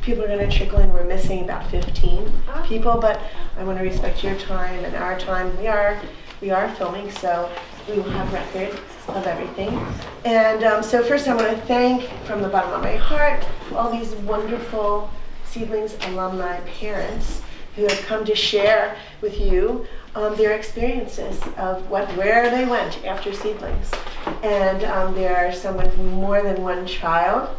people are going to trickle in. We're missing about 15 people, but I want to respect your time and our time. We are filming, so we will have record of everything. And so first I want to thank from the bottom of my heart all these wonderful Seedlings alumni parents who have come to share with you their experiences of where they went after Seedlings. And there are some with more than one child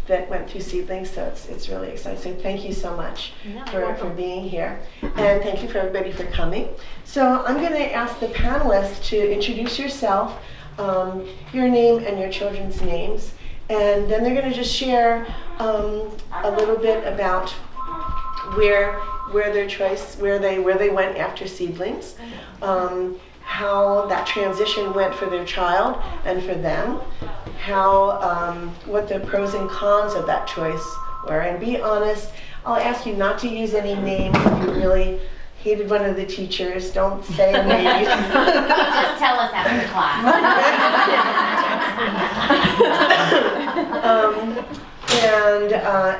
that went through Seedlings, so it's really exciting. So thank you so much for being here. And thank you for everybody for coming. So I'm going to ask the panelists to introduce yourself, your name and your children's names, and then they're going to just share a little bit about where they went after Seedlings, how that transition went for their child and for them, what the pros and cons of that choice were. And be honest, I'll ask you not to use any names. If you really hated one of the teachers, don't say a name. Just tell us after class.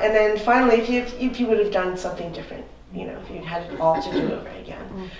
And then finally, if you would have done something different, if you had it all to do over again.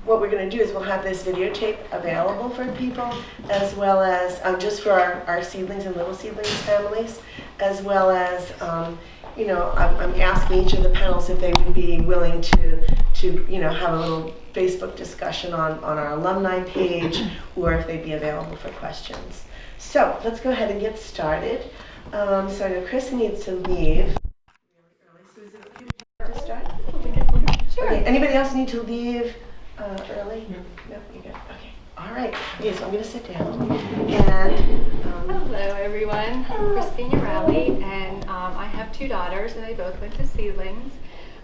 What we're going to do is we'll have this videotape available for people, as well as just for our Seedlings and Little Seedlings families, as well as I'm asking each of the panels if they would be willing to have a little Facebook discussion on our alumni page, or if they'd be available for questions. So let's go ahead and get started. So I know Chris needs to leave. To start? Sure. Okay. Anybody else need to leave early? No, you're good. Okay. All right. Okay, so I'm going to sit down. And hello, everyone. I'm Christina Rowley, and I have two daughters, and they both went to Seedlings.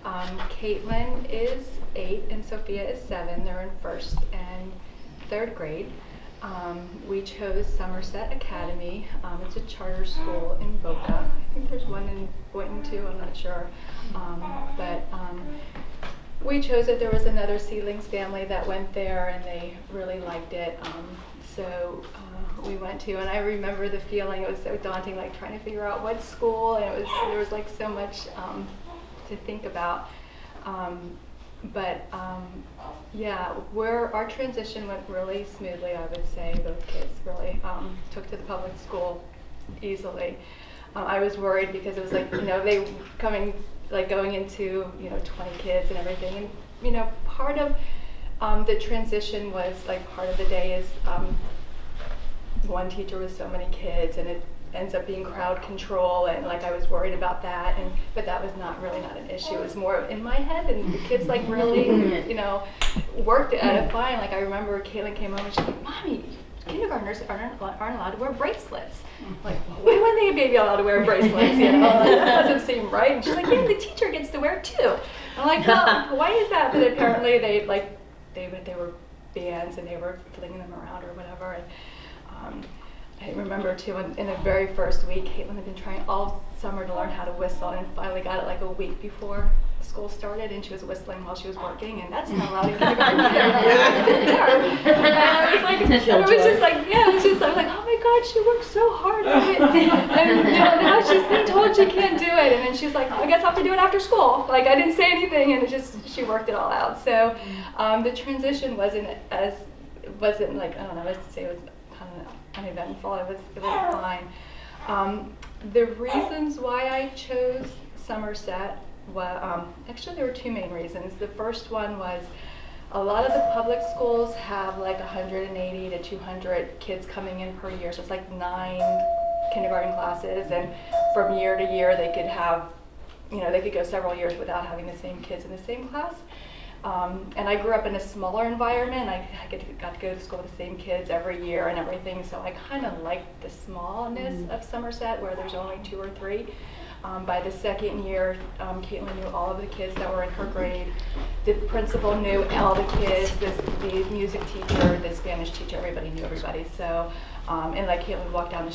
Caitlin is 8, and Sophia is 7. They're in 1st and 3rd grade. We chose Somerset Academy. It's a charter school in Boca. I think there's one in Boynton too, I'm not sure. But we chose it. There was another Seedlings family that went there and they really liked it. So we went to, and I remember the feeling. It was so daunting, like trying to figure out what school, and there was like so much to think about. Yeah, our transition went really smoothly, I would say. Both kids really took to the public school easily. I was worried because it was like, they going into, 20 kids and everything. And, part of the transition was part of the day is one teacher with so many kids, and it ends up being crowd control, and I was worried about that, but that was not an issue. It was more in my head, and the kids really worked at it fine. I remember Caitlin came home and she's like, "Mommy, kindergartners aren't allowed to wear bracelets." Why wouldn't they be allowed to wear bracelets? That doesn't seem right. And she's like, "Yeah, the teacher gets to wear it too." I'm like, "Well, why is that?" But apparently they were bands and they were flinging them around or whatever. And I remember too, in the very first week, Caitlin had been trying all summer to learn how to whistle, and finally got it a week before school started, and she was whistling while she was working, and that's not allowed in kindergarten either. I was like, oh my God, she worked so hard on it, and now she's been told she can't do it, and then she's like, I guess I'll have to do it after school. I didn't say anything, and she worked it all out. So the transition wasn't uneventful. It was fine. The reasons why I chose Somerset, actually there were two main reasons. The first one was a lot of the public schools have 180 to 200 kids coming in per year, so it's 9 kindergarten classes, and from year to year they could have, they could go several years without having the same kids in the same class. And I grew up in a smaller environment. I got to go to school with the same kids every year and everything, so I kind of liked the smallness of Somerset, where there's only 2 or 3. By the second year, Caitlin knew all of the kids that were in her grade. The principal knew all the kids, the music teacher, the Spanish teacher, everybody knew everybody. So, and Caitlin walked down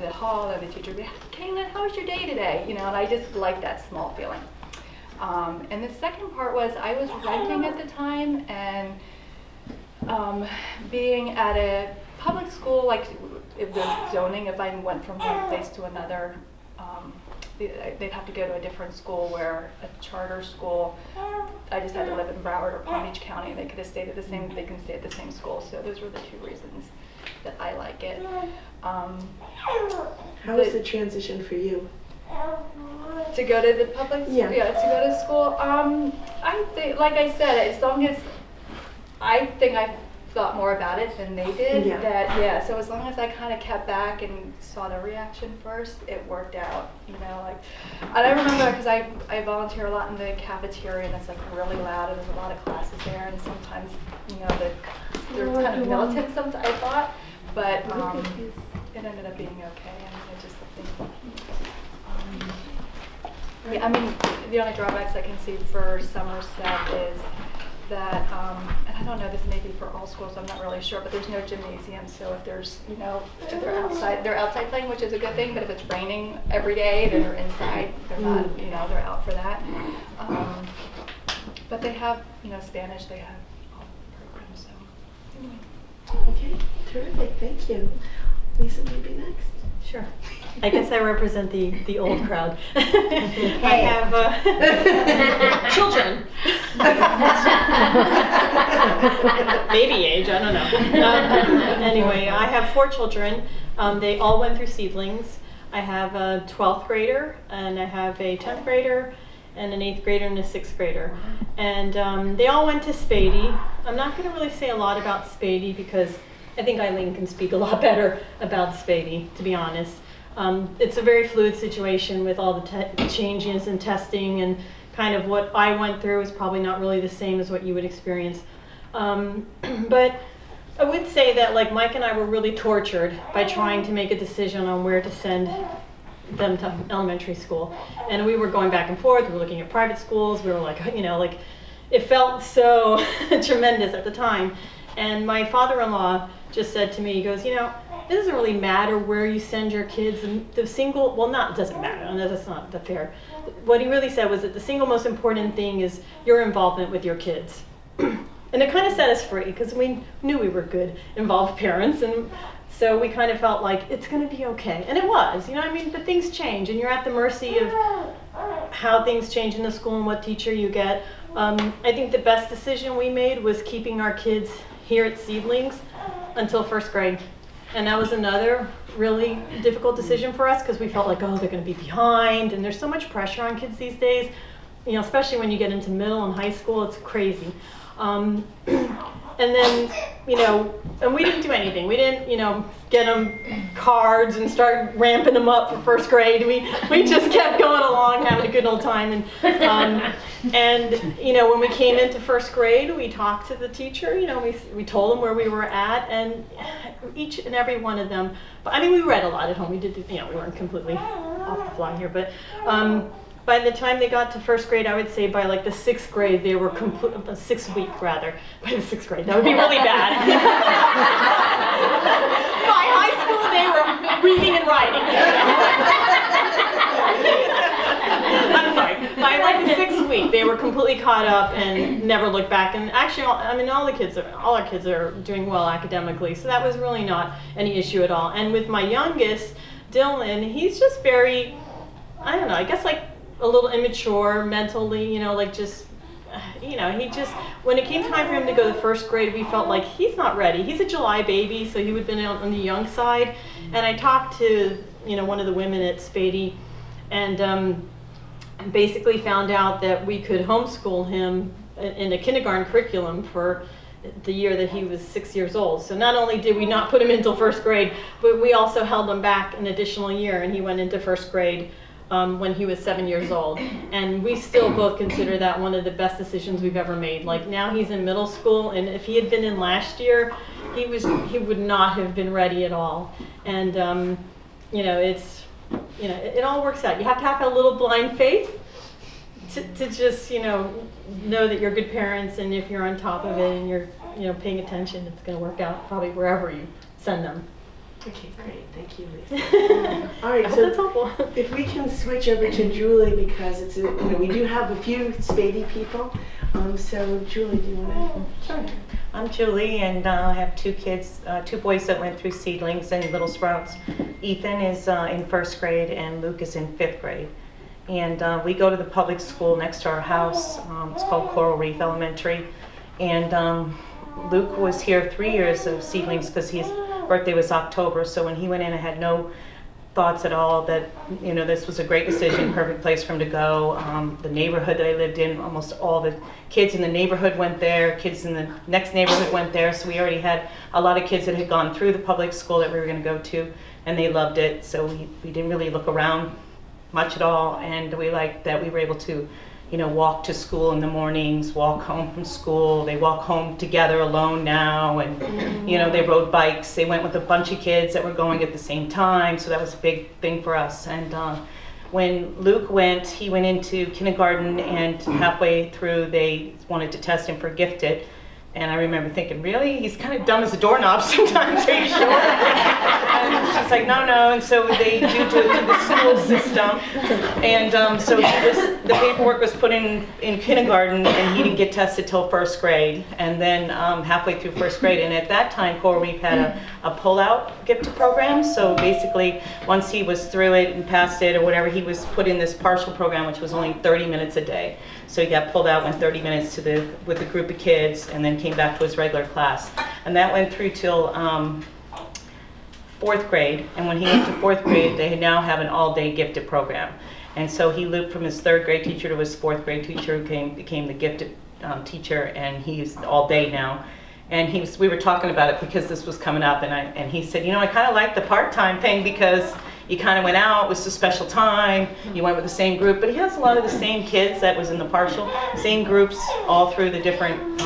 the hall, and the teacher would be, "Caitlin, how was your day today?" And I just liked that small feeling. And the second part was I was renting at the time, and being at a public school, like if the zoning, if I went from one place to another, they'd have to go to a different school, where a charter school, I just had to live in Broward or Palm Beach County, and they could have stayed at the same, they can stay at the same school. So those were the two reasons that I like it. How was the transition for you? To go to the public, Yeah. to go to school. I think, like I said, as long as I think I thought more about it than they did. Yeah. So as long as I kind of kept back and saw the reaction first, it worked out. And I remember because I volunteer a lot in the cafeteria, and it's like really loud, and there's a lot of classes there, and sometimes they're kind of militant. Sometimes I thought, but it ended up being okay. I just think. I mean, the only drawbacks I can see for Somerset is that, and I don't know, this may be for all schools, I'm not really sure, but there's no gymnasium. So if there's, if they're outside playing, which is a good thing, but if it's raining every day, then they're inside, they're not, they're out for that. But they have, Spanish, they have all the programs, so anyway. Okay, terrific, thank you. Lisa, maybe next. Sure. I guess I represent the old crowd. I have children. Maybe age, I don't know. Anyway, I have 4 children. They all went through Seedlings. I have a 12th grader, and I have a 10th grader, and an 8th grader, and a 6th grader. And they all went to Spady. I'm not going to really say a lot about Spady because I think Eileen can speak a lot better about Spady, to be honest. It's a very fluid situation with all the changes and testing, and kind of what I went through is probably not really the same as what you would experience. But I would say that like Mike and I were really tortured by trying to make a decision on where to send them to elementary school. And we were going back and forth, we were looking at private schools, we were like, it felt so tremendous at the time. And my father-in-law just said to me, he goes, it doesn't really matter where you send your kids. And the single, well, it doesn't matter, and that's not the fair. What he really said was that the single most important thing is your involvement with your kids. And it kind of set us free, because we knew we were good, involved parents, and so we kind of felt like it's going to be okay. And it was, but things change, and you're at the mercy of how things change in the school and what teacher you get. I think the best decision we made was keeping our kids here at Seedlings until 1st grade. And that was another really difficult decision for us, because we felt like, they're going to be behind, and there's so much pressure on kids these days, especially when you get into middle and high school, it's crazy. And then, and we didn't do anything. We didn't, get them cards and start ramping them up for 1st grade. We just kept going along, having a good old time. And when we came into 1st grade, we talked to the teacher. We told them where we were at, and each and every one of them. But we read a lot at home. We did, we weren't completely off the fly here, but. By the time they got to 1st grade, I would say by like the 6th grade, they were 6th week rather. By the 6th grade, that would be really bad. By high school, they were reading and writing. I'm sorry. By like the 6th week, they were completely caught up and never looked back. And actually, all our kids are doing well academically, so that was really not any issue at all. And with my youngest, Dylan, he's just very, I guess like a little immature mentally, he just, when it came time for him to go to 1st grade, we felt like he's not ready. He's a July baby, so he would have been on the young side. And I talked to, one of the women at Spady, and basically found out that we could homeschool him in a kindergarten curriculum for the year that he was 6 years old. So not only did we not put him until 1st grade, but we also held him back an additional year, and he went into 1st grade when he was 7 years old. And we still both consider that one of the best decisions we've ever made. Like now he's in middle school, and if he had been in last year, he would not have been ready at all. And it all works out. You have to have a little blind faith to just know that you're good parents, and if you're on top of it and you're paying attention, it's going to work out probably wherever you send them. Okay, great. Thank you, Lisa. All right, so that's helpful. If we can switch over to Julie, because it's we do have a few Spady people. So Julie, do you want to? Sure. I'm Julie, and I have two kids, two boys that went through Seedlings and Little Sprouts. Ethan is in first grade, and Luke is in fifth grade. And we go to the public school next to our house. It's called Coral Reef Elementary. And Luke was here 3 years of Seedlings because his birthday was October. So when he went in, I had no thoughts at all that, you know, this was a great decision, perfect place for him to go. The neighborhood that I lived in, almost all the kids in the neighborhood went there, kids in the next neighborhood went there, so we already had a lot of kids that had gone through the public school that we were going to go to, and they loved it, so we didn't really look around much at all, and we liked that we were able to, you know, walk to school in the mornings, walk home from school. They walk home together alone now, and you know, they rode bikes. They went with a bunch of kids that were going at the same time, so that was a big thing for us. And when Luke went, he went into kindergarten, and halfway through they wanted to test him for gifted. And I remember thinking, really? He's kind of dumb as a doorknob sometimes, are you sure? And she's like, no, no. And so they do it to the school system. And so the paperwork was put in kindergarten, and he didn't get tested till first grade. And then halfway through first grade, and at that time, Coral Reef had a pull-out gifted program. So basically, once he was through it and passed it or whatever, he was put in this partial program, which was only 30 minutes a day. So he got pulled out, went 30 minutes with a group of kids, and then came back to his regular class. And that went through till fourth grade. And when he went to fourth grade, they now have an all-day gifted program. And so he looped from his third grade teacher to his fourth grade teacher, who became the gifted teacher, and he's all day now. And we were talking about it because this was coming up, and he said, you know, I kind of like the part-time thing because you kind of went out, it was a special time, you went with the same group, but he has a lot of the same kids that was in the partial, same groups all through the different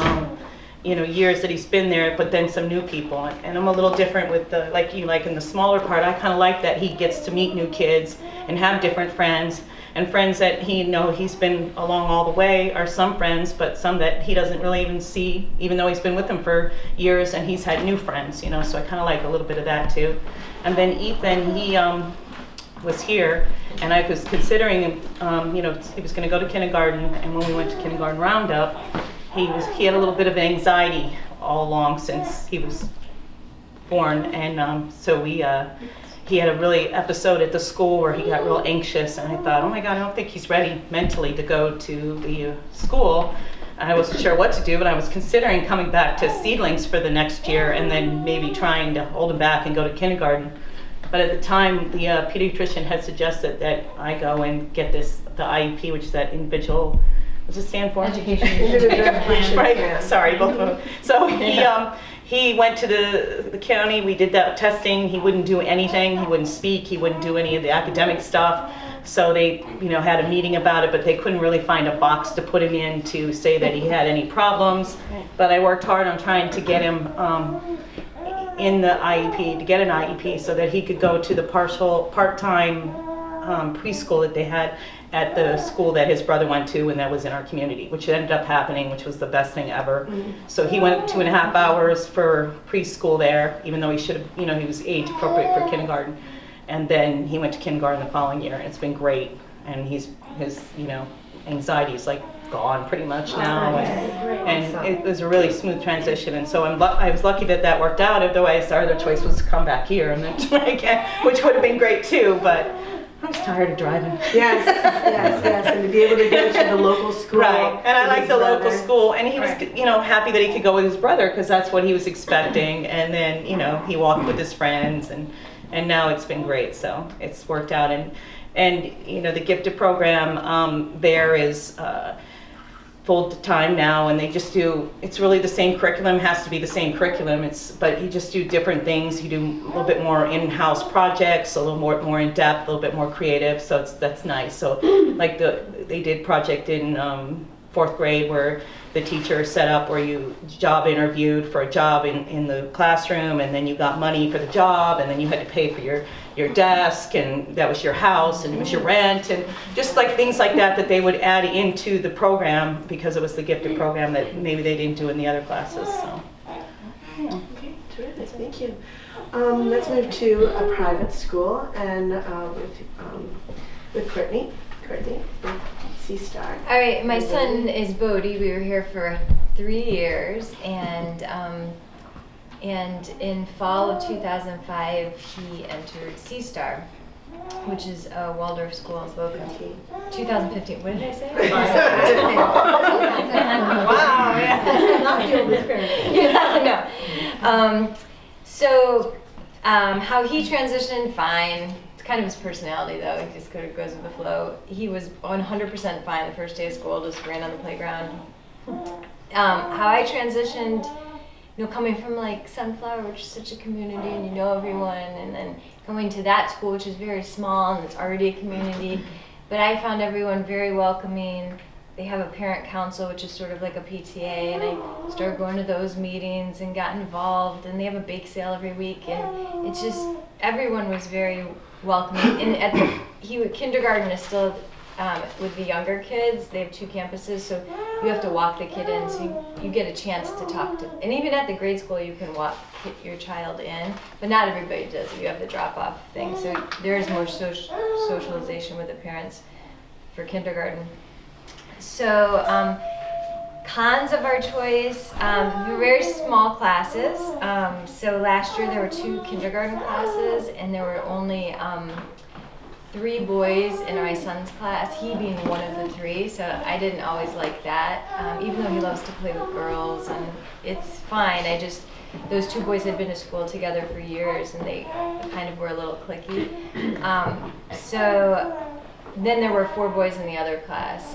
you know, years that he's been there, but then some new people. And I'm a little different with the, like in the smaller part, I kind of like that he gets to meet new kids and have different friends, and friends that he's been along all the way are some friends, but some that he doesn't really even see, even though he's been with them for years, and he's had new friends, you know, so I kind of like a little bit of that too. And then Ethan, he was here, and I was considering him, you know, he was going to go to kindergarten, and when we went to kindergarten roundup, he had a little bit of anxiety all along since he was born, and so he had a really episode at the school where he got real anxious, and I thought, oh my God, I don't think he's ready mentally to go to the school. I wasn't sure what to do, but I was considering coming back to Seedlings for the next year, and then maybe trying to hold him back and go to kindergarten. But at the time, the pediatrician had suggested that I go and get the IEP, which is that individual, what's it stand for? Education. Right, sorry, both of them. So he went to the county, we did that testing, he wouldn't do anything, he wouldn't speak, he wouldn't do any of the academic stuff. So they, you know, had a meeting about it, but they couldn't really find a box to put him in to say that he had any problems. But I worked hard on trying to get him in the IEP, to get an IEP so that he could go to the part-time preschool that they had at the school that his brother went to, and that was in our community, which ended up happening, which was the best thing ever. So he went 2.5 hours for preschool there, even though he should have, you know, he was age appropriate for kindergarten. And then he went to kindergarten the following year, and it's been great. And his you know, anxiety is like gone pretty much now, and it was a really smooth transition. And so I was lucky that worked out. Otherwise, our other choice was to come back here and then try again, which would have been great too. But I was tired of driving. Yes, and to be able to go to the local school. Right, and I like the local brother. school, and he was, you know, happy that he could go with his brother because that's what he was expecting. And then, you know, he walked with his friends, and now it's been great. So it's worked out, and you know, the gifted program there is full time now, and they just do, it's really the same curriculum, has to be the same curriculum, but you just do different things. You do a little bit more in-house projects, a little more in depth, a little bit more creative, so that's nice. So like they did project in fourth grade where the teacher set up where you job interviewed for a job in the classroom, and then you got money for the job, and then you had to pay for your desk, and that was your house, and it was your rent, and just like things like that they would add into the program because it was the gifted program that maybe they didn't do in the other classes. So yeah. Okay, terrific, thank you. Let's move to a private school, and with Courtney with C-Star. All right, my son is Bodie. We were here for 3 years, and in fall of 2005 he entered C Star, which is a Waldorf school in Boca. 2015. What did I say? Wow, yeah. Not the oldest parent. Yeah, no. How he transitioned, fine. It's kind of his personality, though. He just kind of goes with the flow. He was 100% fine the first day of school, just ran on the playground. How I transitioned, coming from like Sunflower, which is such a community and you know everyone, and then going to that school, which is very small and it's already a community. But I found everyone very welcoming. They have a parent council, which is sort of like a PTA, and I started going to those meetings and got involved, and they have a bake sale every week, and it's just, everyone was very welcoming. And kindergarten is still, with the younger kids, they have 2 campuses, so you have to walk the kid in, so you get a chance to talk to, and even at the grade school you can walk your child in, but not everybody does it. You have the drop-off thing, so there is more socialization with the parents for kindergarten. So, cons of our choice, very small classes. So last year there were 2 kindergarten classes, and there were only 3 boys in my son's class, he being one of the 3, so I didn't always like that, even though he loves to play with girls, and it's fine. Those 2 boys had been to school together for years, and they kind of were a little cliquey. So then there were 4 boys in the other class,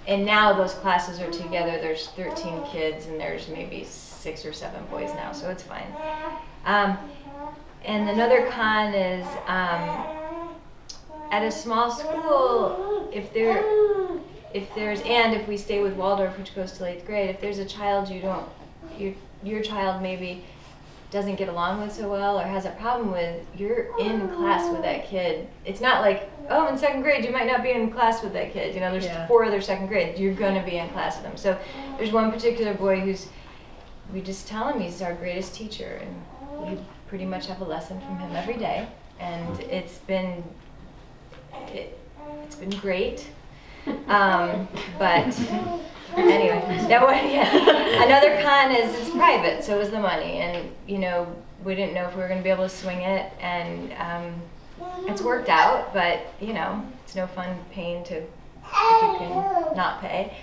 and now those classes are together. There's 13 kids, and there's maybe 6 or 7 boys now, so it's fine. And another con is, at a small school, if we stay with Waldorf, which goes till 8th grade, if there's a child your child maybe doesn't get along with so well or has a problem with, you're in class with that kid. It's not like, oh, in 2nd grade you might not be in class with that kid. There's 4 other 2nd grade. You're gonna be in class with them. So there's one particular boy we just tell him he's our greatest teacher, and we pretty much have a lesson from him every day, and it's been great, but anyway, another con is it's private, so is the money, and we didn't know if we were going to be able to swing it, and it's worked out, but it's no fun paying if you can not pay.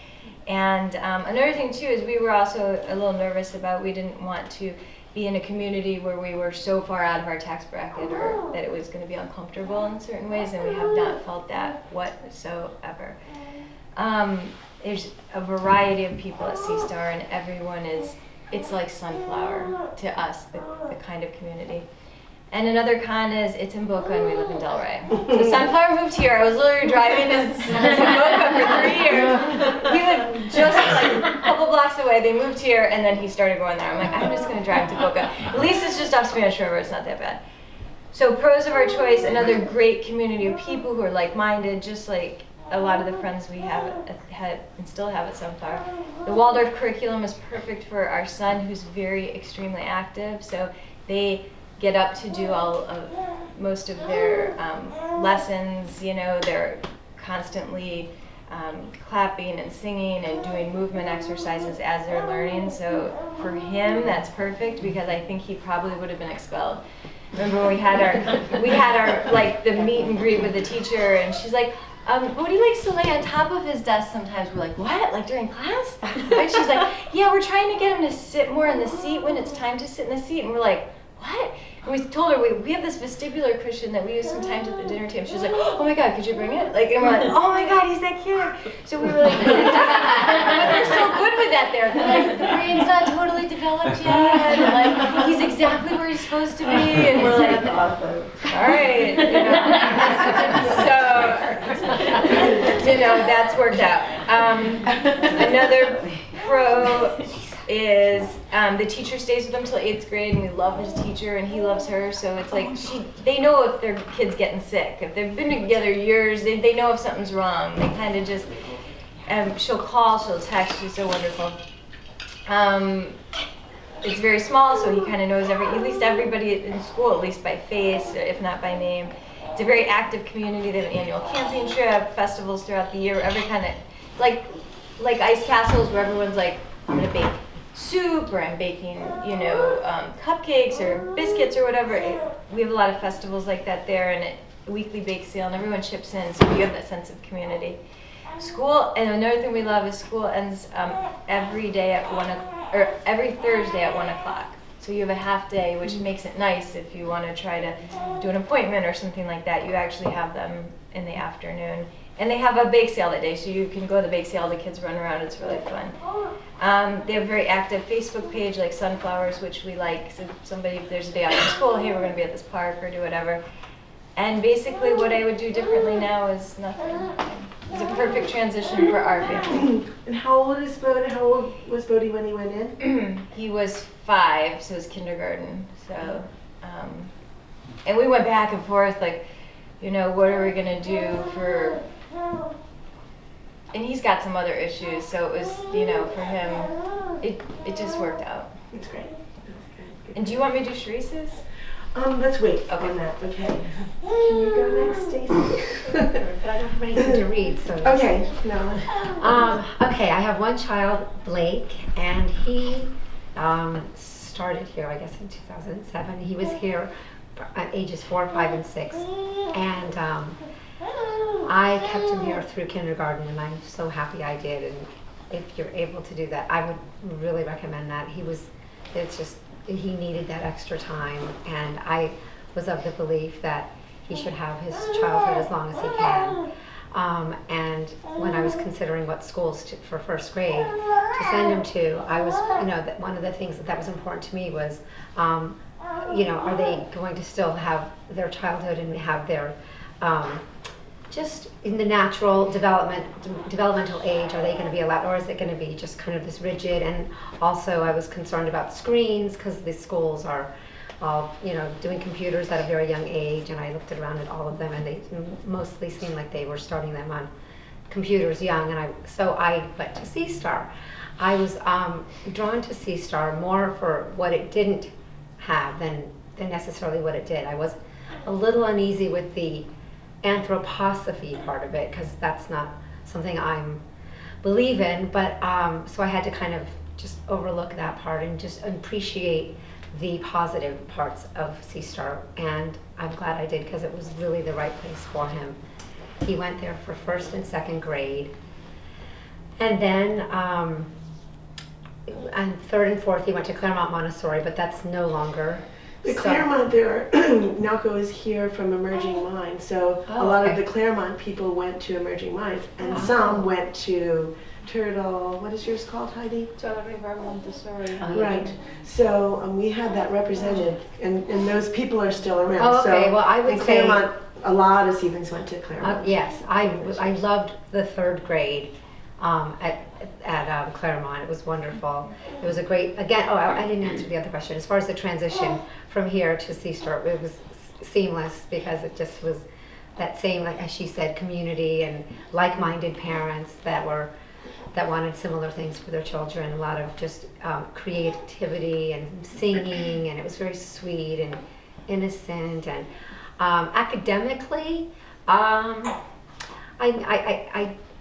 And another thing too is we were also a little nervous about, we didn't want to be in a community where we were so far out of our tax bracket, or that it was going to be uncomfortable in certain ways, and we have not felt that whatsoever. There's a variety of people at C Star, and everyone it's like Sunflower to us, the kind of community. And another con is it's in Boca and we live in Delray. So Sunflower moved here. I was literally driving to Boca for 3 years. We lived just like a couple blocks away. They moved here, and then he started going there. I'm like, I'm just going to drive to Boca. At least it's just off Spanish River. It's not that bad. So pros of our choice, another great community of people who are like-minded, just like a lot of the friends we had and still have at Sunflower. The Waldorf curriculum is perfect for our son, who's extremely active. So they get up to do most of their lessons. They're constantly clapping and singing and doing movement exercises as they're learning. So for him, that's perfect, because I think he probably would have been expelled. Remember when we had our like the meet and greet with the teacher, and she's like, Bodhi likes to lay on top of his desk sometimes. We're like, what? Like during class? And she's like, yeah, we're trying to get him to sit more in the seat when it's time to sit in the seat. And we're like, what? And we told her we have this vestibular cushion that we use sometimes at the dinner table. She's like, oh my God, could you bring it? Like, and we're like, oh my God, he's that cute. So we were like, but they're so good with that there. They're like, the brain's not totally developed yet. And like, he's exactly where he's supposed to be. And we're like, Awesome. all right. So, that's worked out. Another pro is the teacher stays with them till 8th grade, and we love his teacher and he loves her, so it's like they know if their kid's getting sick. If they've been together years, they know if something's wrong. They kind of just, she'll call, she'll text, she's so wonderful. It's very small, so he kind of knows at least everybody in school, at least by face, if not by name. It's a very active community. They have an annual camping trip, festivals throughout the year, every kind of, like ice castles where everyone's like I'm gonna bake soup, or I'm baking, cupcakes or biscuits or whatever. We have a lot of festivals like that there, and a weekly bake sale, and everyone chips in, so you have that sense of community. School, and another thing we love is school ends every day at or every Thursday at 1 o'clock. So you have a half day, which makes it nice if you want to try to do an appointment or something like that. You actually have them in the afternoon. And they have a bake sale that day, so you can go to the bake sale, the kids run around, it's really fun. They have a very active Facebook page, like Sunflowers, which we like. So if there's a day after school, hey, we're going to be at this park or do whatever. And basically what I would do differently now is nothing. It's a perfect transition for our family. And how old was Bodie when he went in? He was 5, so it was kindergarten. So, and we went back and forth, like, what are we gonna do for? And he's got some other issues, so it was, for him, it just worked out. That's great. And do you want me to do Sharice's? Let's wait on that. Okay. Can you go next, Stacy? But I don't have anything to read, so. Okay. No. Okay, I have one child, Blake, and he started here, I guess, in 2007. He was here at ages 4, 5, and 6, and I kept him here through kindergarten, and I'm so happy I did. And if you're able to do that, I would really recommend that. He needed that extra time, and I was of the belief that he should have his childhood as long as he can. And when I was considering what schools for first grade to send him to, I was, that one of the things that was important to me was, are they going to still have their childhood and have their, just in the natural developmental age, are they going to be allowed, or is it going to be just kind of this rigid? And also I was concerned about screens, because the schools are all, doing computers at a very young age, and I looked around at all of them, and they mostly seemed like they were starting them on computers young, and so I went to Sea Star. I was drawn to Sea Star more for what it didn't have than necessarily what it did. I was a little uneasy with the anthroposophy part of it, because that's not something I believe in, but so I had to kind of just overlook that part and just appreciate the positive parts of Sea Star, and I'm glad I did, because it was really the right place for him. He went there for 1st and 2nd grade, and then and 3rd and 4th he went to Claremont Montessori, but that's no longer. The Claremont there, Nalco is here from Emerging Minds, so a lot of the Claremont people went to Emerging Minds, and some went to Turtle, what is yours called, Heidi? Turtle River Montessori. Right, so we had that represented, and those people are still around. Oh, okay. So Well, I would in say- Claremont, a lot of Seedlings went to Claremont. Yes, I loved the 3rd grade at Claremont. It was wonderful. It was a great, again, I didn't answer the other question. As far as the transition from here to Sea Star, it was seamless, because it just was that same, like as she said, community and like-minded parents that wanted similar things for their children. A lot of just creativity and singing, and it was very sweet and innocent. And academically, I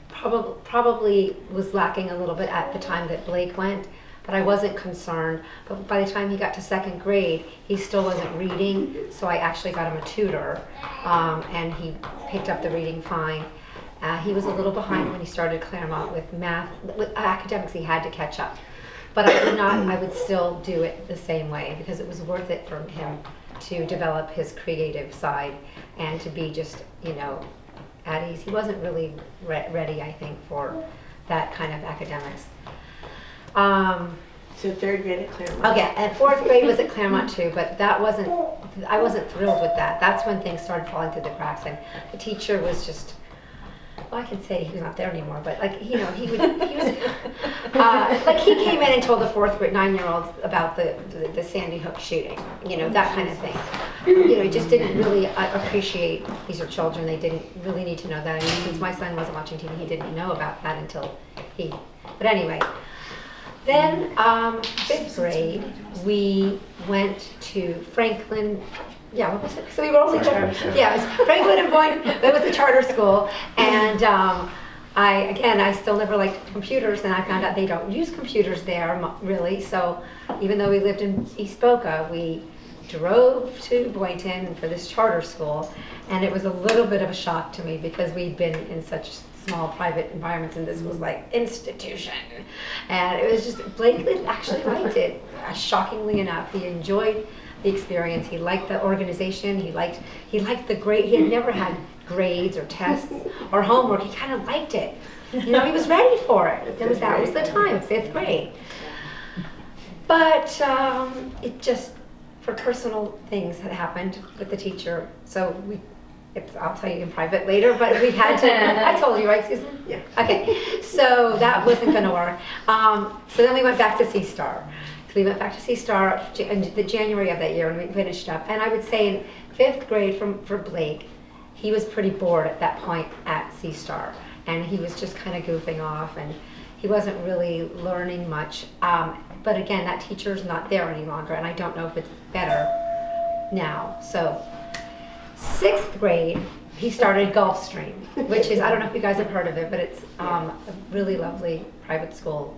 probably was lacking a little bit at the time that Blake went, but I wasn't concerned. But by the time he got to 2nd grade, he still wasn't reading, so I actually got him a tutor, and he picked up the reading fine. He was a little behind when he started Claremont with math. With academics, he had to catch up. But I would still do it the same way, because it was worth it for him to develop his creative side and to be just, at ease. He wasn't really ready, I think, for that kind of academics. So 3rd grade at Claremont. Okay, and 4th grade was at Claremont too, but I wasn't thrilled with that. That's when things started falling through the cracks, and the teacher was just, well, I can say he was not there anymore, but he was, like he came in and told the 4th grade 9-year-olds about the Sandy Hook shooting, that kind of thing. He just didn't really appreciate, these are children, they didn't really need to know that. And since my son wasn't watching TV, he didn't know about that until but anyway. Then 5th grade, we went to Franklin. Yeah, what was it? So we were only Charter school. yeah, it was Franklin and Boynton. That was the charter school, and I still never liked computers, and I found out they don't use computers there really. So even though we lived in East Boca, we drove to Boynton for this charter school, and it was a little bit of a shock to me because we'd been in such small private environments, and this was like institution, and it was just Blake actually liked it. Shockingly enough, he enjoyed the experience. He liked the organization. He liked the grade. He had never had grades or tests or homework. He kind of liked it. He was ready for it. That was the time, 5th grade. But it just, for personal things had happened with the teacher, so I'll tell you in private later, but we had to, I told you, right, Susan? Yeah. Okay, so that wasn't gonna work. So then we went back to C-Star. So we went back to C-Star in the January of that year, and we finished up. And I would say in 5th grade for Blake, he was pretty bored at that point at C-Star. And he was just kind of goofing off, and he wasn't really learning much. But again, that teacher's not there any longer, and I don't know if it's better now. So 6th grade, he started Gulfstream, which is, I don't know if you guys have heard of it, but it's a really lovely private school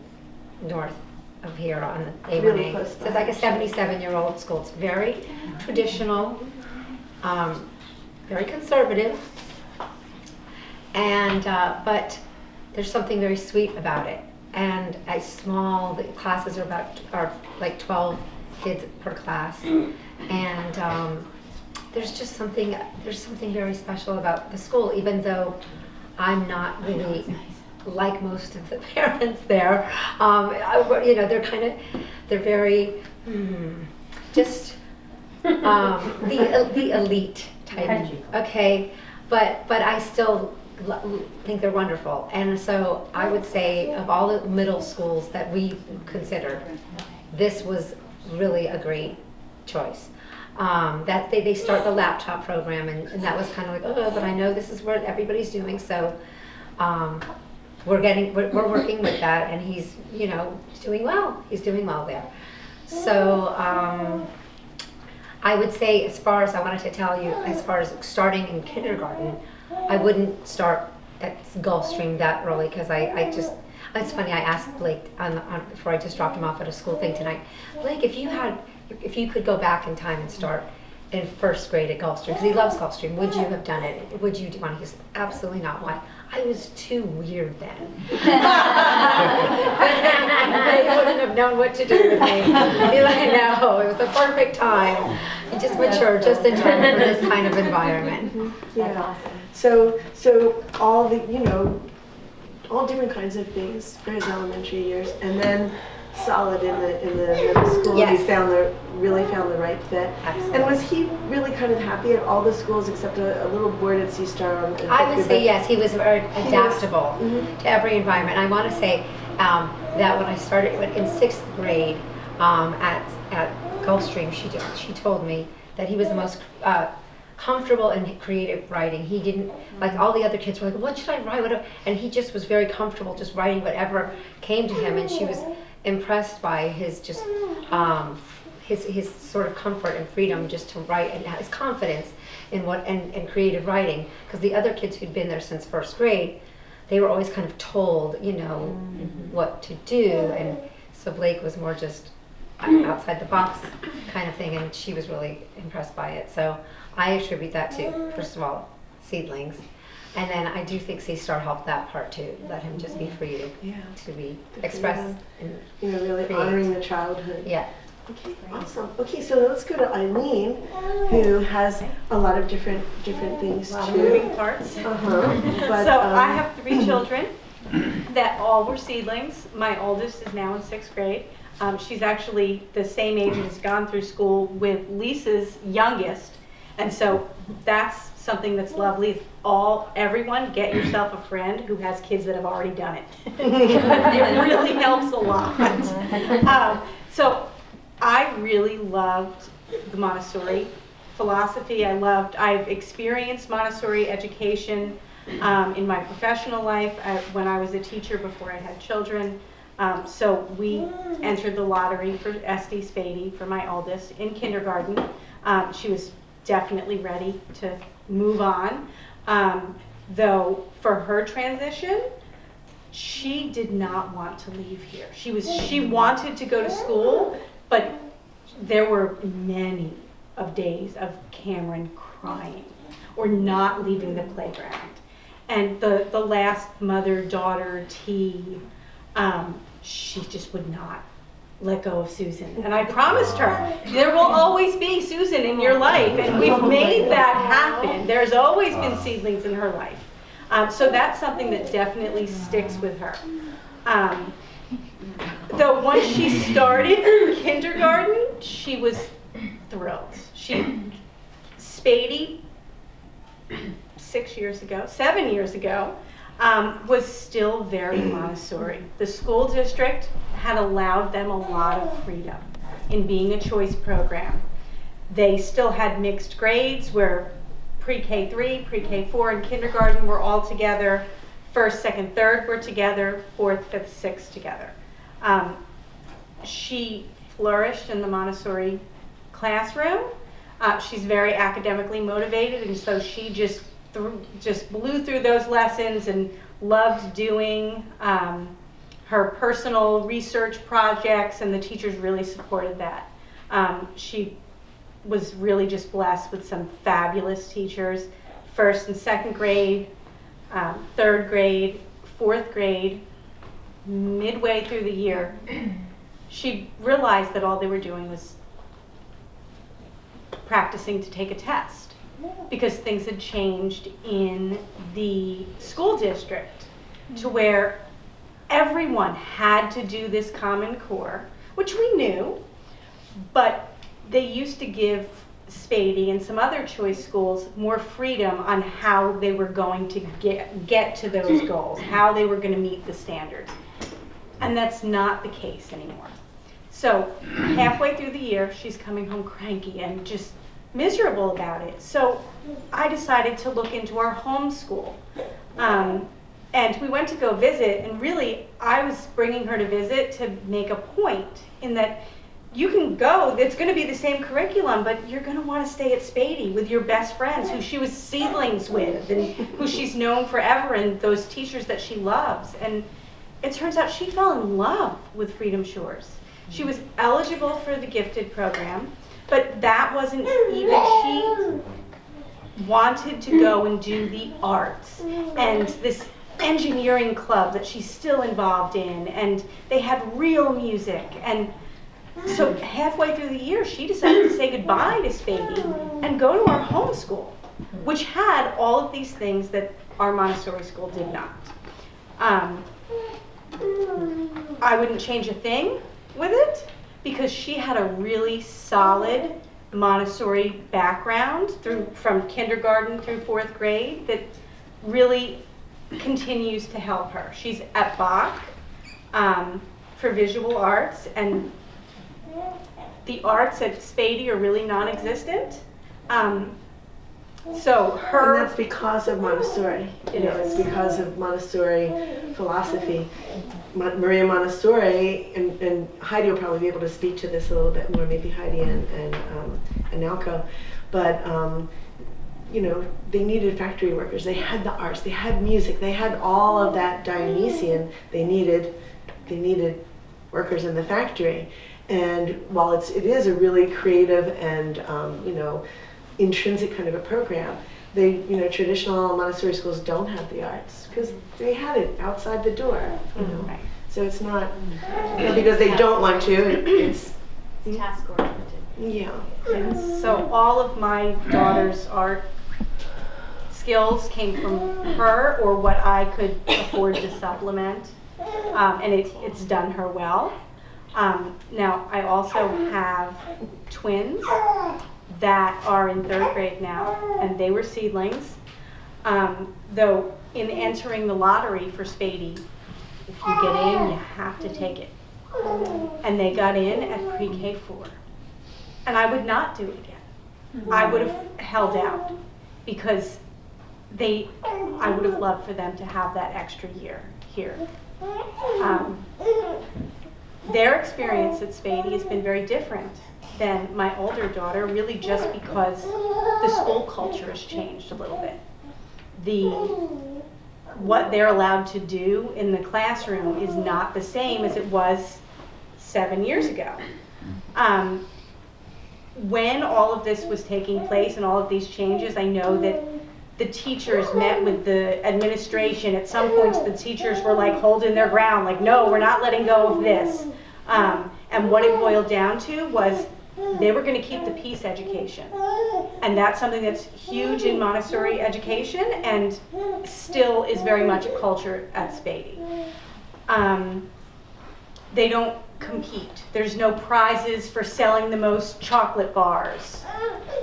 north of here on the A1A. Really close So it's like a 77-year-old school. It's very traditional, very conservative, and but there's something very sweet about it. And the classes are like 12 kids per class, and there's something very special about the school, even though I'm not really like most of the parents there. They're very just the elite type. Okay, but I still think they're wonderful. And so I would say of all the middle schools that we considered, this was really a great choice. That they start the laptop program, and that was kind of like, oh, but I know this is what everybody's doing, so we're working with that, and he's doing well. He's doing well there. So I would say, as far as I wanted to tell you, as far as starting in kindergarten, I wouldn't start at Gulfstream that early, because I just, it's funny, I asked Blake before I just dropped him off at a school thing tonight, Blake, if you could go back in time and start in 1st grade at Gulfstream, because he loves Gulfstream, would you have done it? Would you want to? He said, absolutely not. Why? I was too weird then. They wouldn't have known what to do with me. He's like, no, it was the perfect time. He just matured just in time for this kind of environment. Yeah. So all all different kinds of things for his elementary years, and then solid in the middle school. Yes. He really found the right fit. Absolutely. And was he really kind of happy at all the schools except a little bored at C-Star? I would say yes, he was very adaptable to every environment. I want to say that when I started in 6th grade at Gulfstream, she told me that he was the most comfortable in creative writing. He didn't, like all the other kids were like, what should I write? And he just was very comfortable just writing whatever came to him, and she was impressed by his just his sort of comfort and freedom just to write, and his confidence in and creative writing, because the other kids who'd been there since 1st grade, they were always kind of told what to do, and so Blake was more just outside the box kind of thing, and she was really impressed by it. So I attribute that to, first of all, Seedlings, and then I do think C-Star helped that part too, let him just be free to be expressed and really create. honoring the childhood. Yeah. Okay, awesome. Okay, so let's go to Eileen, who has a lot of different things too. Moving parts. But, So I have 3 children that all were seedlings. My oldest is now in 6th grade. She's actually the same age and has gone through school with Lisa's youngest. And so that's something that's lovely. Is everyone get yourself a friend who has kids that have already done it. It really helps a lot. So I really loved the Montessori philosophy. I've experienced Montessori education in my professional life when I was a teacher before I had children. So we entered the lottery for Esty Spady for my oldest in kindergarten. She was definitely ready to move on. Though for her transition, she did not want to leave here. She wanted to go to school, but there were many of days of Cameron crying or not leaving the playground. And the last mother-daughter tea, she just would not let go of Susan. And I promised her, there will always be Susan in your life, and we've made that happen. There's always been Seedlings in her life. So that's something that definitely sticks with her. Though once she started kindergarten, she was thrilled. Spady, 7 years ago, was still very Montessori. The school district had allowed them a lot of freedom in being a choice program. They still had mixed grades where pre-K 3, pre-K 4, and kindergarten were all together. First, second, third were together. Fourth, fifth, sixth together. She flourished in the Montessori classroom. She's very academically motivated, and so she just blew through those lessons and loved doing her personal research projects, and the teachers really supported that. She was really just blessed with some fabulous teachers. First and second grade, third grade, fourth grade, midway through the year, she realized that all they were doing was practicing to take a test because things had changed in the school district to where everyone had to do this Common Core, which we knew, but they used to give Spady and some other choice schools more freedom on how they were going to get to those goals, how they were going to meet the standards. And that's not the case anymore. So halfway through the year, she's coming home cranky and just miserable about it. So I decided to look into our homeschool. And we went to go visit, and really I was bringing her to visit to make a point in that you can go, it's going to be the same curriculum, but you're going to want to stay at Spady with your best friends who she was Seedlings with and who she's known forever, and those teachers that she loves. And it turns out she fell in love with Freedom Shores. She was eligible for the gifted program, but that wasn't even, she wanted to go and do the arts and this engineering club that she's still involved in, and they had real music. And so halfway through the year, she decided to say goodbye to Spady and go to our homeschool, which had all of these things that our Montessori school did not. I wouldn't change a thing with it because she had a really solid Montessori background from kindergarten through fourth grade that really continues to help her. She's at Bach for visual arts, and the arts at Spady are really non-existent. So her... And that's because of Montessori. It's because of Montessori philosophy. Maria Montessori, and Heidi will probably be able to speak to this a little bit more, maybe Heidi and Nalco, but they needed factory workers. They had the arts, they had music, they had all of that Dionysian. They needed workers in the factory. And while it is a really creative and intrinsic kind of a program, traditional Montessori schools don't have the arts because they had it outside the door. Right. So it's not because they don't want to. It's task oriented. Yeah. And so all of my daughter's art skills came from her or what I could afford to supplement, and it's done her well. Now I also have twins that are in third grade now, and they were Seedlings. Though in entering the lottery for Spady, if you get in, you have to take it. And they got in at pre-K 4. And I would not do it again. I would have held out because I would have loved for them to have that extra year here. Their experience at Spady has been very different than my older daughter, really just because the school culture has changed a little bit. what they're allowed to do in the classroom is not the same as it was 7 years ago. When all of this was taking place and all of these changes, I know that the teachers met with the administration. At some points, the teachers were like holding their ground, like, no, we're not letting go of this. And what it boiled down to was they were going to keep the peace education. And that's something that's huge in Montessori education and still is very much a culture at Spady. They don't compete. There's no prizes for selling the most chocolate bars.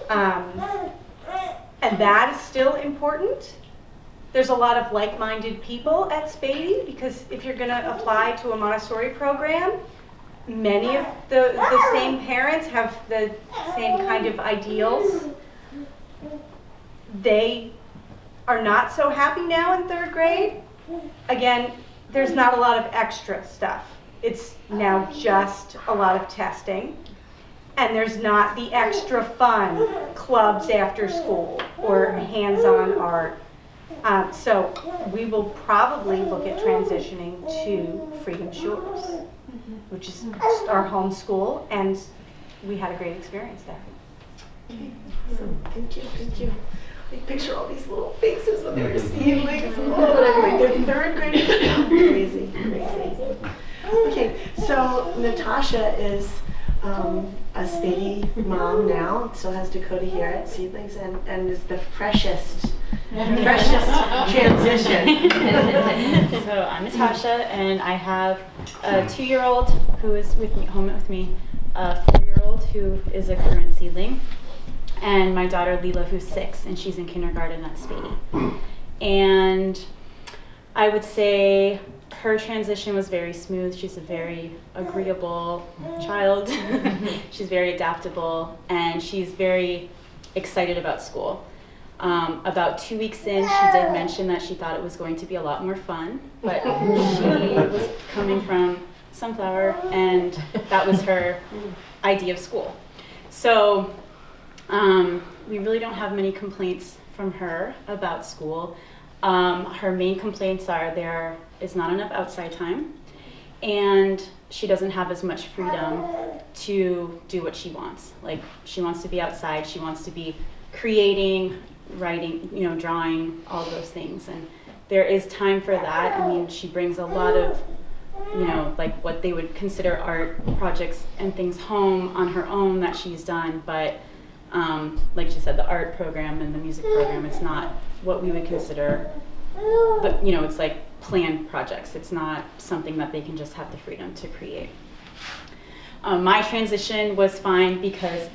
And that is still important. There's a lot of like-minded people at Spady because if you're going to apply to a Montessori program, many of the same parents have the same kind of ideals. They are not so happy now in 3rd grade. Again, there's not a lot of extra stuff. It's now just a lot of testing. And there's not the extra fun clubs after school or hands-on art. So we will probably look at transitioning to Freedom Shores, which is our home school, and we had a great experience there. Awesome. Thank you, thank you. I picture all these little faces when they were seedlings. Oh, like they're 3rd graders. Crazy, crazy. Okay, so Natasha is a Spady mom now, still has Dakota here at Seedlings, and is the freshest transition. So I'm Natasha, and I have a 2-year-old who is with me, home with me, a 4-year-old who is a current seedling, and my daughter Leela, who's 6, and she's in kindergarten at Spady. And I would say her transition was very smooth. She's a very agreeable child. She's very adaptable, and she's very excited about school. About 2 weeks in, she did mention that she thought it was going to be a lot more fun, but she was coming from Sunflower, and that was her idea of school. So we really don't have many complaints from her about school. Her main complaints are there is not enough outside time, and she doesn't have as much freedom to do what she wants. Like, she wants to be outside, she wants to be creating, writing, drawing, all of those things. And there is time for that. I mean, she brings a lot of, like what they would consider art projects and things home on her own that she's done. But like she said, the art program and the music program, it's not what we would consider, but it's like planned projects. It's not something that they can just have the freedom to create. My transition was fine because,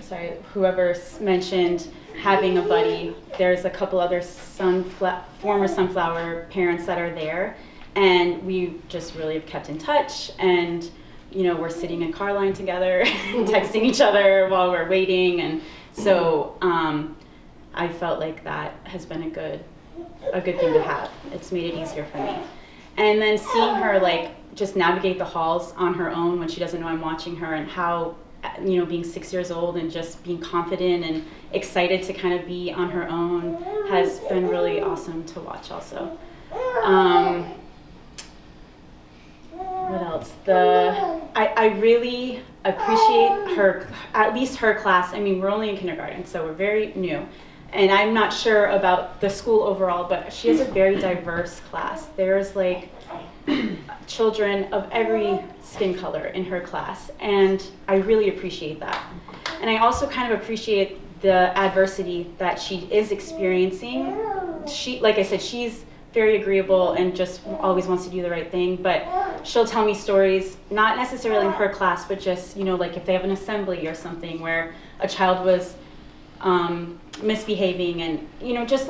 whoever mentioned having a buddy, there's a couple other former Sunflower parents that are there, and we just really have kept in touch, and we're sitting in car line together, texting each other while we're waiting, and so I felt like that has been a good thing to have. It's made it easier for me. And then seeing her just navigate the halls on her own when she doesn't know I'm watching her, and how being 6 years old and just being confident and excited to kind of be on her own has been really awesome to watch also. What else? I really appreciate her, at least her class. I mean, we're only in kindergarten, so we're very new. And I'm not sure about the school overall, but she has a very diverse class. There's children of every skin color in her class, and I really appreciate that. And I also kind of appreciate the adversity that she is experiencing. She, like I said, she's very agreeable and just always wants to do the right thing, but she'll tell me stories, not necessarily in her class, but just, like if they have an assembly or something where a child was misbehaving, and just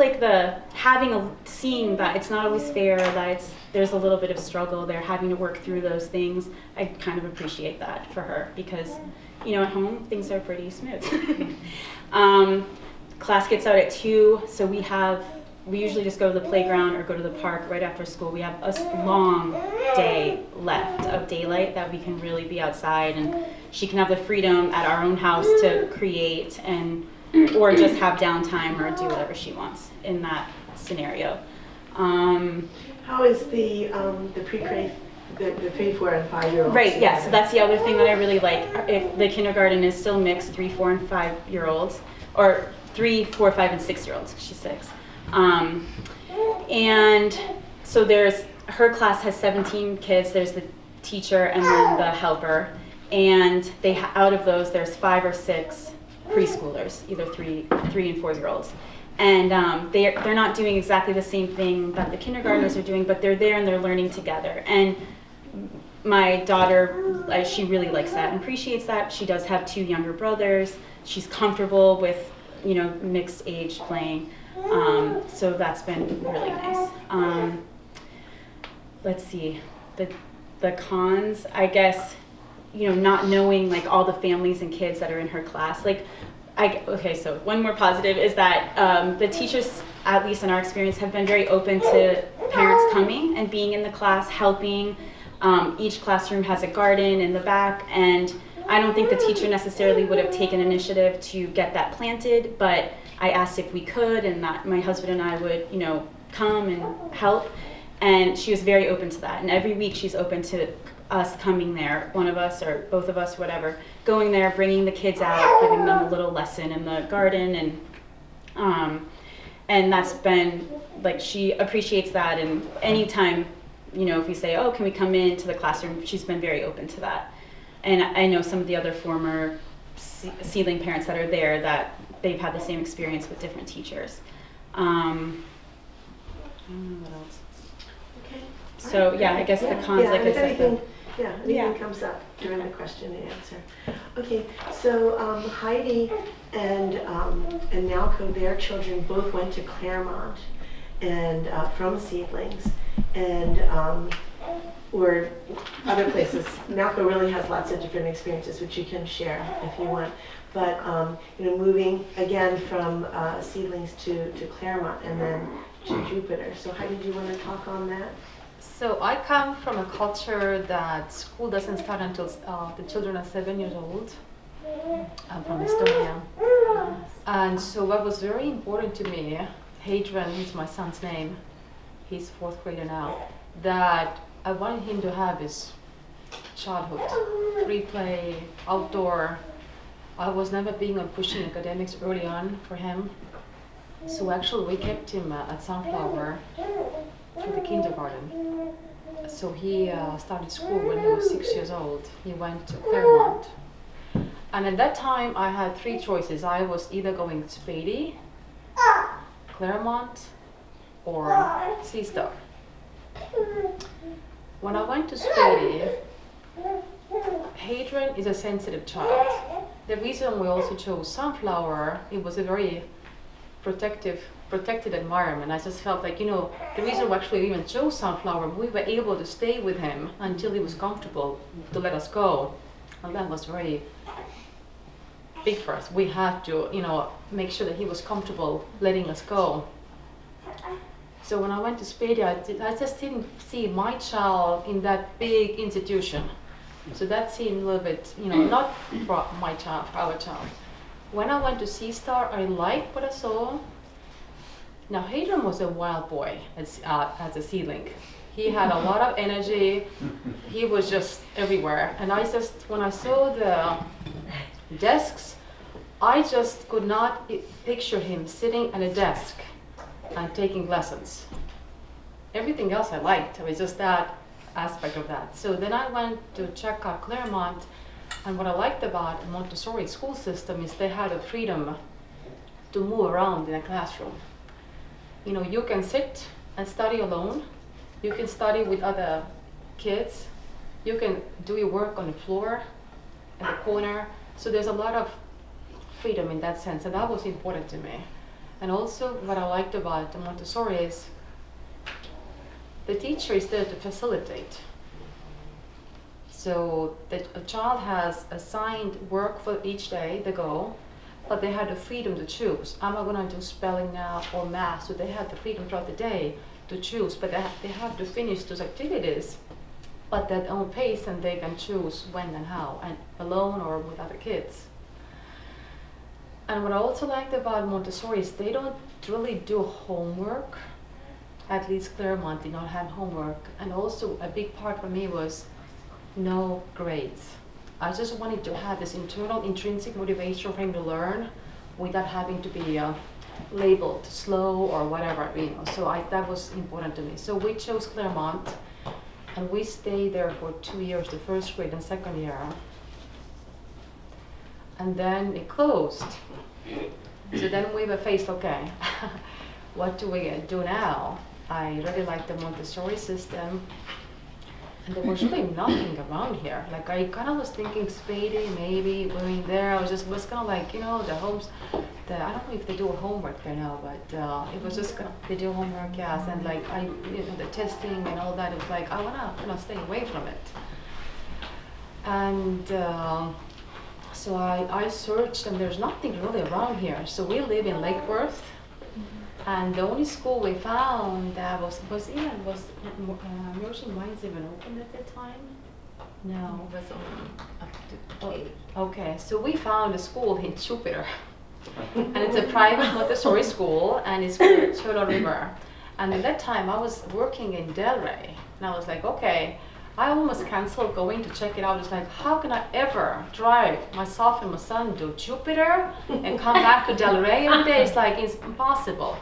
seeing that it's not always fair, that there's a little bit of struggle, they're having to work through those things. I kind of appreciate that for her because at home things are pretty smooth. Class gets out at 2, so we usually just go to the playground or go to the park right after school. We have a long day left of daylight that we can really be outside, and she can have the freedom at our own house to create or just have downtime or do whatever she wants in that scenario. How is the pre-K, the 3, 4, and 5-year-olds? Right, yeah, so that's the other thing that I really like. If the kindergarten is still mixed, 3, 4, and 5-year-olds, or 3, 4, 5, and 6-year-olds, 'cause she's 6. And so her class has 17 kids, there's the teacher and then the helper, and out of those, there's 5 or 6 preschoolers, either 3 and 4-year-olds. And they're not doing exactly the same thing that the kindergartners are doing, but they're there and they're learning together. And my daughter, she really likes that and appreciates that. She does have 2 younger brothers. She's comfortable with, mixed age playing. So that's been really nice. Let's see, the cons, I guess, not knowing like all the families and kids that are in her class. Okay, so one more positive is that the teachers, at least in our experience, have been very open to parents coming and being in the class, helping. Each classroom has a garden in the back, and I don't think the teacher necessarily would have taken initiative to get that planted, but I asked if we could, and that my husband and I would, come and help, and she was very open to that. And every week she's open to us coming there, one of us or both of us, whatever, going there, bringing the kids out, giving them a little lesson in the garden, and that's been, she appreciates that. And anytime, if we say, oh, can we come into the classroom, she's been very open to that. And I know some of the other former Seedling parents that are there, that they've had the same experience with different teachers. I don't know what else. Okay. So yeah, I guess the cons, like I said. Anything comes up during the question and answer. Okay, so Heidi and Nalco, their children both went to Claremont and from Seedlings, and or other places. Nalco really has lots of different experiences which you can share if you want. But moving again from Seedlings to Claremont and then to Jupiter. So Heidi, do you want to talk on that? So I come from a culture that school doesn't start until the children are 7 years old. I'm from Estonia. And so what was very important to me, Hadrian is my son's name, he's 4th grader now, that I wanted him to have his childhood, free play, outdoor. I was never being on pushing academics early on for him. So actually we kept him at Sunflower through the kindergarten. So he started school when he was 6 years old. He went to Claremont. And at that time I had 3 choices. I was either going to Spady, Claremont, or Seastar. When I went to Spady, Hadrian is a sensitive child. The reason we also chose Sunflower, it was a very protected environment. I just felt like, the reason we actually even chose Sunflower, we were able to stay with him until he was comfortable to let us go. And that was very big for us. We had to, make sure that he was comfortable letting us go. So when I went to Spady, I just didn't see my child in that big institution. So that seemed a little bit, not for my child, for our child. When I went to Seastar, I liked what I saw. Now, Hadrian was a wild boy as a seedling. He had a lot of energy. He was just everywhere. And when I saw the desks, I just could not picture him sitting at a desk and taking lessons. Everything else I liked. It was just that aspect of that. So then I went to check out Claremont, and what I liked about Montessori school system is they had a freedom to move around in a classroom. You can sit and study alone. You can study with other kids. You can do your work on the floor, in the corner. So there's a lot of freedom in that sense, and that was important to me. And also what I liked about Montessori is the teacher is there to facilitate. So that a child has assigned work for each day they go, but they had the freedom to choose. Am I going to do spelling now or math? So they had the freedom throughout the day to choose, but they have to finish those activities, but at their own pace, and they can choose when and how, and alone or with other kids. And what I also liked about Montessori is they don't really do homework at least Claremont did not have homework. And also a big part for me was no grades. I just wanted to have this internal intrinsic motivation for him to learn without having to be labeled slow or whatever, So that was important to me. So we chose Claremont, and we stayed there for 2 years, the first grade and second year. And then it closed. So then we were faced, okay, what do we do now? I really like the Montessori system. And there was really nothing around here. Like I kind of was thinking Spady, maybe going there. I was kind of like, the homes, I don't know if they do homework there now, but it was just they do homework, yes. And like the testing and all that, it was like, I wanna stay away from it. And so I searched, and there's nothing really around here. So we live in Lake Worth. And the only school we found that was Mercy Mines even open at that time? No. It was only up to Okay, so we found a school in Jupiter. And it's a private Montessori school, and it's called Turtle River. And at that time I was working in Delray, and I was like, okay, I almost canceled going to check it out. It's like, how can I ever drive myself and my son to Jupiter and come back to Delray every day? It's like, it's impossible.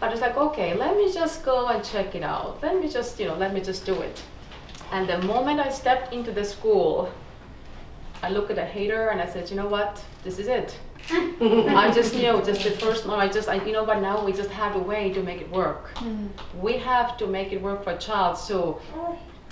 But it's like, okay, let me just go and check it out. Let me just do it. And the moment I stepped into the school, I looked at the hater and I said, you know what, this is it. I just knew, just the first one, you know what, now we just have a way to make it work. We have to make it work for a child. So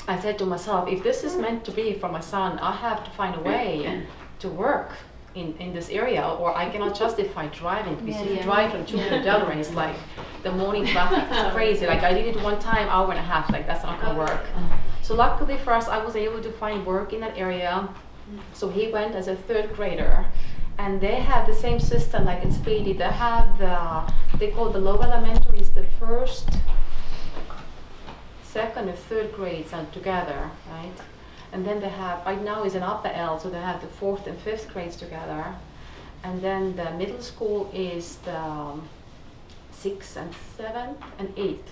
I said to myself, if this is meant to be for my son, I have to find a way to work in this area, or I cannot justify driving. Because if you drive from Jupiter to Delray, it's like the morning traffic is crazy. Like I did it one time, hour and a half, like that's not gonna work. So luckily for us, I was able to find work in that area. So he went as a third grader. And they have the same system like in Spady. They have they call the low elementary is the first, second and third grades are together, right? And then they have, right now is an upper L, so they have the fourth and fifth grades together. And then the middle school is the sixth and seventh and eighth.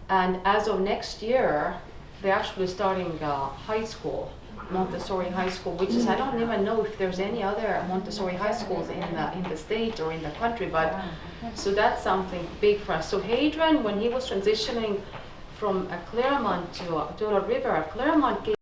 And as of next year, they're actually starting high school, Montessori high school, which is, I don't even know if there's any other Montessori high schools in the state or in the country, but so that's something big for us. So Hadrian, when he was transitioning from Claremont to Turtle River, Claremont gave